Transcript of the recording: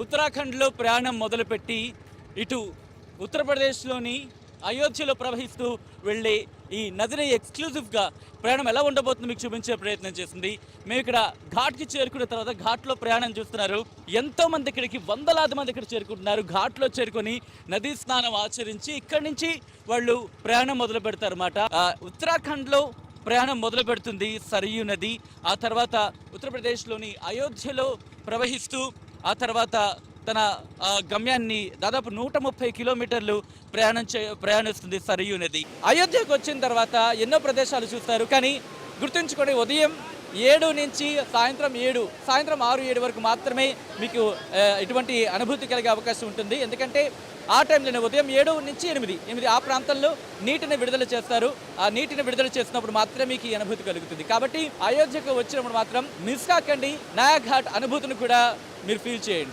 ఉత్తరాఖండ్లో ప్రయాణం మొదలుపెట్టి ఇటు ఉత్తరప్రదేశ్లోని అయోధ్యలో ప్రవహిస్తూ వెళ్ళే ఈ నదిని ఎక్స్క్లూజివ్గా ప్రయాణం ఎలా ఉండబోతుందో మీకు చూపించే ప్రయత్నం చేసింది. మేము ఇక్కడ ఘాట్కి చేరుకున్న తర్వాత ఘాట్లో ప్రయాణం చూస్తున్నారు. ఎంతో మంది ఇక్కడికి వందలాది మంది ఇక్కడ చేరుకుంటున్నారు. ఘాట్లో చేరుకొని నదీ స్నానం ఆచరించి ఇక్కడి నుంచి వాళ్ళు ప్రయాణం మొదలు పెడతారు అన్నమాట. ఉత్తరాఖండ్లో ప్రయాణం మొదలు పెడుతుంది సరయూ నది. ఆ తర్వాత ఉత్తరప్రదేశ్లోని అయోధ్యలో ప్రవహిస్తూ ఆ తర్వాత తన గమ్యాన్ని దాదాపు 130 కిలోమీటర్లు ప్రయాణిస్తుంది సరయూ నది. అయోధ్యకు వచ్చిన తర్వాత ఎన్నో ప్రదేశాలు చూస్తారు. కానీ గుర్తుంచుకోండి, ఉదయం 7 నుంచి సాయంత్రం 6, 7 వరకు మాత్రమే మీకు ఇటువంటి అనుభూతి కలిగే అవకాశం ఉంటుంది. ఎందుకంటే ఆ టైంలోనే ఉదయం 7 నుంచి 8 ఆ ప్రాంతంలో నీటిని విడుదల చేస్తారు. ఆ నీటిని విడుదల చేసినప్పుడు మాత్రమే మీకు ఈ అనుభూతి కలుగుతుంది. కాబట్టి అయోధ్యకు వచ్చినప్పుడు మాత్రం మిస్ కాకండి. నయా ఘాట్ అనుభూతిని కూడా మీరు ఫీల్ చేయండి.